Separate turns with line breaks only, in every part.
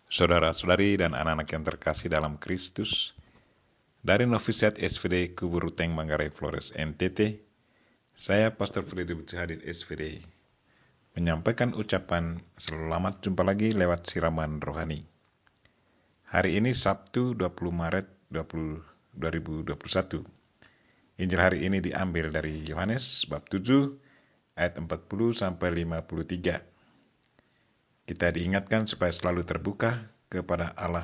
Saudara-saudari dan anak-anak yang terkasih dalam Kristus, dari Novisiat SVD Kuburuteng Manggarai Flores NTT, saya Pastor Freddy Butsihadin SVD, menyampaikan ucapan selamat jumpa lagi lewat siraman rohani. Hari ini Sabtu 20 Maret 2021. Injil hari ini diambil dari Yohanes bab 7 ayat 40 sampai 53. Kita diingatkan supaya selalu terbuka kepada Allah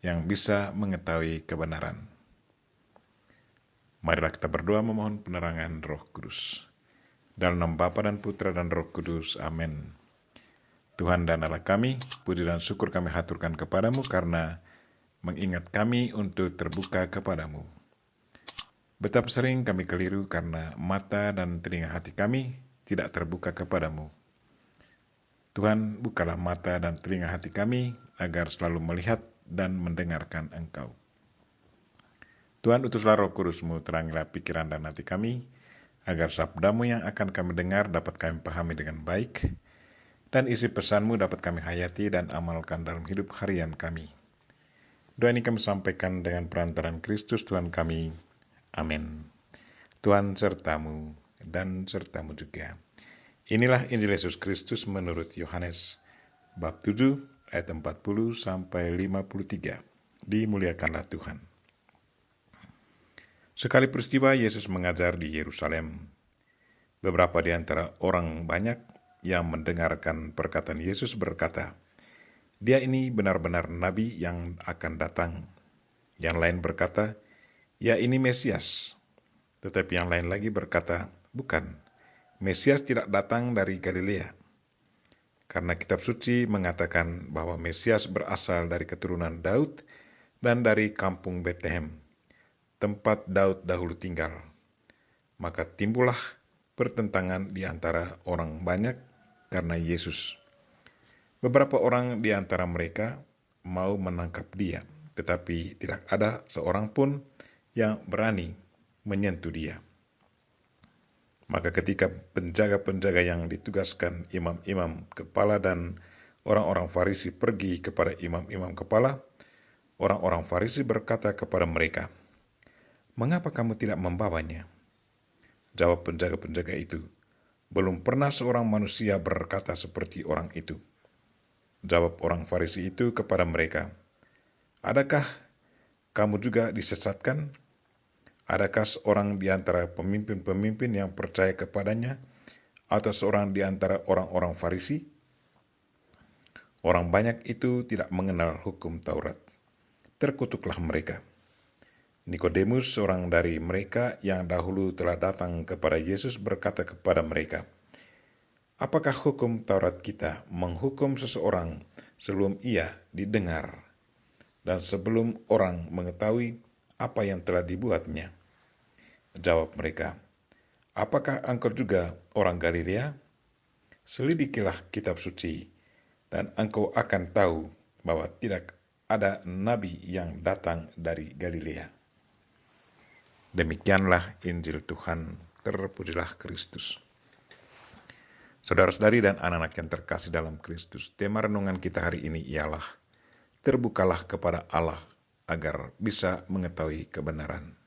yang bisa mengetahui kebenaran. Marilah kita berdoa memohon penerangan Roh Kudus. Dalam nama Bapa dan Putra dan Roh Kudus. Amin. Tuhan dan Allah kami, puji dan syukur kami haturkan kepadamu karena mengingat kami untuk terbuka kepadamu. Betapa sering kami keliru karena mata dan telinga hati kami tidak terbuka kepadamu. Tuhan, bukalah mata dan telinga hati kami agar selalu melihat dan mendengarkan Engkau. Tuhan, utuslah Roh Kudus-Mu, terangilah pikiran dan hati kami, agar sabda-Mu yang akan kami dengar dapat kami pahami dengan baik, dan isi pesan-Mu dapat kami hayati dan amalkan dalam hidup harian kami. Doa ini kami sampaikan dengan perantaraan Kristus Tuhan kami. Amin. Tuhan sertamu dan sertamu juga. Inilah Injil Yesus Kristus menurut Yohanes bab 7 ayat 40 sampai 53. Dimuliakanlah Tuhan. Sekali peristiwa Yesus mengajar di Yerusalem. Beberapa di antara orang banyak yang mendengarkan perkataan Yesus berkata, "Dia ini benar-benar nabi yang akan datang." Yang lain berkata, "Ya, ini Mesias." Tetapi yang lain lagi berkata, "Bukan, Mesias tidak datang dari Galilea." Karena kitab suci mengatakan bahwa Mesias berasal dari keturunan Daud dan dari kampung Betlehem, tempat Daud dahulu tinggal. Maka timbullah pertentangan di antara orang banyak karena Yesus. Beberapa orang di antara mereka mau menangkap dia, tetapi tidak ada seorang pun yang berani menyentuh dia. Maka ketika penjaga-penjaga yang ditugaskan imam-imam kepala dan orang-orang Farisi pergi kepada imam-imam kepala, orang-orang Farisi berkata kepada mereka, "Mengapa kamu tidak membawanya?" Jawab penjaga-penjaga itu, "Belum pernah seorang manusia berkata seperti orang itu." Jawab orang Farisi itu kepada mereka, "Adakah kamu juga disesatkan? Adakah seorang di antara pemimpin-pemimpin yang percaya kepadanya atau seorang di antara orang-orang Farisi?" Orang banyak itu tidak mengenal hukum Taurat. Terkutuklah mereka. Nikodemus, seorang dari mereka yang dahulu telah datang kepada Yesus, berkata kepada mereka, "Apakah hukum Taurat kita menghukum seseorang sebelum ia didengar dan sebelum orang mengetahui apa yang telah dibuatnya?" Jawab mereka, "Apakah engkau juga orang Galilea? Selidikilah kitab suci, dan engkau akan tahu bahwa tidak ada nabi yang datang dari Galilea." Demikianlah Injil Tuhan, terpujilah Kristus. Saudara-saudari dan anak-anak yang terkasih dalam Kristus, tema renungan kita hari ini ialah terbukalah kepada Allah agar bisa mengetahui kebenaran.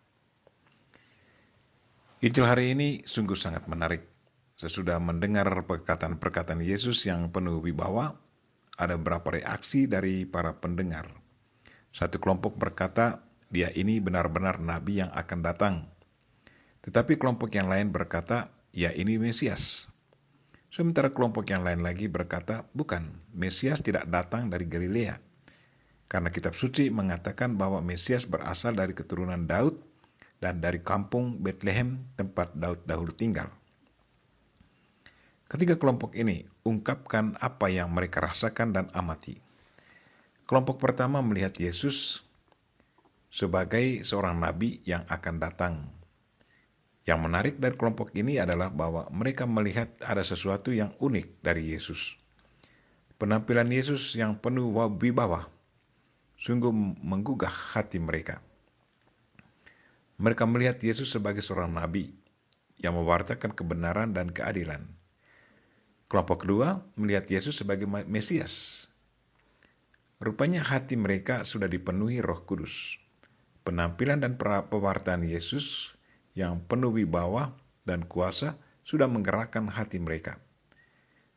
Injil hari ini sungguh sangat menarik. Sesudah mendengar perkataan-perkataan Yesus yang penuh wibawa, ada beberapa reaksi dari para pendengar. Satu kelompok berkata, "Dia ini benar-benar nabi yang akan datang." Tetapi kelompok yang lain berkata, "Ya, ini Mesias." Sementara kelompok yang lain lagi berkata, "Bukan, Mesias tidak datang dari Galilea." Karena kitab suci mengatakan bahwa Mesias berasal dari keturunan Daud dan dari kampung Betlehem, tempat Daud dahulu tinggal. Ketiga kelompok ini ungkapkan apa yang mereka rasakan dan amati. Kelompok pertama melihat Yesus sebagai seorang nabi yang akan datang. Yang menarik dari kelompok ini adalah bahwa mereka melihat ada sesuatu yang unik dari Yesus. Penampilan Yesus yang penuh wibawa sungguh menggugah hati mereka. Mereka melihat Yesus sebagai seorang nabi yang mewartakan kebenaran dan keadilan. Kelompok kedua melihat Yesus sebagai Mesias. Rupanya hati mereka sudah dipenuhi Roh Kudus. Penampilan dan pewartaan Yesus yang penuh wibawa dan kuasa sudah menggerakkan hati mereka.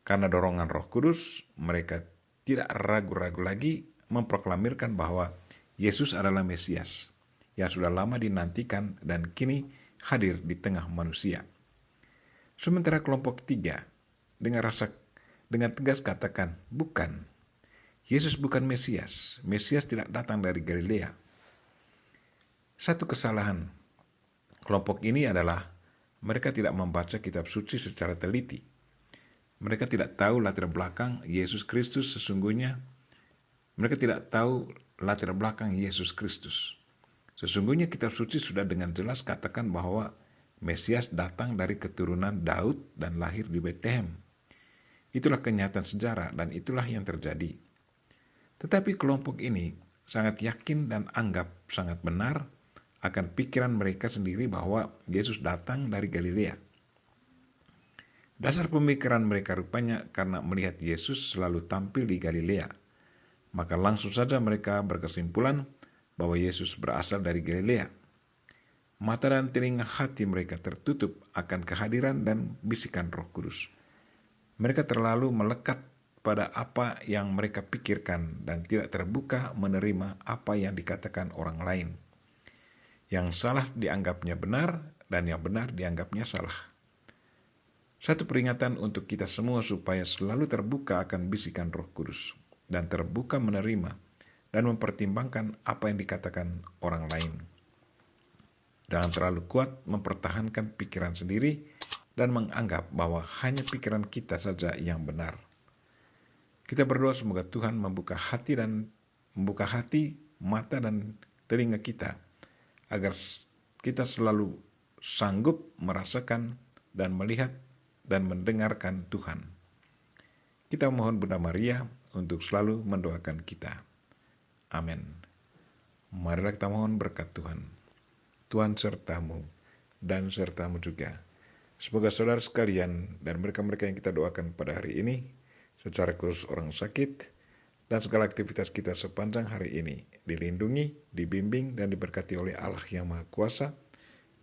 Karena dorongan Roh Kudus, mereka tidak ragu-ragu lagi memproklamirkan bahwa Yesus adalah Mesias yang sudah lama dinantikan dan kini hadir di tengah manusia. Sementara kelompok 3 dengan tegas katakan, bukan. Yesus bukan Mesias. Mesias tidak datang dari Galilea. Satu kesalahan kelompok ini adalah mereka tidak membaca kitab suci secara teliti. Mereka tidak tahu latar belakang Yesus Kristus sesungguhnya. Mereka tidak tahu latar belakang Yesus Kristus. Sesungguhnya kitab suci sudah dengan jelas katakan bahwa Mesias datang dari keturunan Daud dan lahir di Betlehem. Itulah kenyataan sejarah dan itulah yang terjadi. Tetapi kelompok ini sangat yakin dan anggap sangat benar akan pikiran mereka sendiri bahwa Yesus datang dari Galilea. Dasar pemikiran mereka rupanya karena melihat Yesus selalu tampil di Galilea. Maka langsung saja mereka berkesimpulan bahwa Yesus berasal dari Galilea. Mata dan telinga hati mereka tertutup akan kehadiran dan bisikan Roh Kudus. Mereka terlalu melekat pada apa yang mereka pikirkan dan tidak terbuka menerima apa yang dikatakan orang lain. Yang salah dianggapnya benar dan yang benar dianggapnya salah. Satu peringatan untuk kita semua supaya selalu terbuka akan bisikan Roh Kudus dan terbuka menerima dan mempertimbangkan apa yang dikatakan orang lain. Jangan terlalu kuat mempertahankan pikiran sendiri dan menganggap bahwa hanya pikiran kita saja yang benar. Kita berdoa semoga Tuhan membuka hati, mata dan telinga kita agar kita selalu sanggup merasakan dan melihat dan mendengarkan Tuhan. Kita mohon Bunda Maria untuk selalu mendoakan kita. Amin. Marilah kita mohon berkat Tuhan. Tuhan sertamu dan sertamu juga. Semoga saudara sekalian dan mereka-mereka yang kita doakan pada hari ini, secara khusus orang sakit, dan segala aktivitas kita sepanjang hari ini dilindungi, dibimbing, dan diberkati oleh Allah yang Maha Kuasa,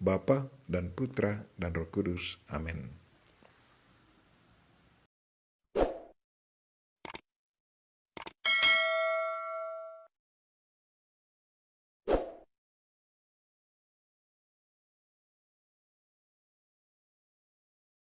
Bapa dan Putra dan Roh Kudus. Amin.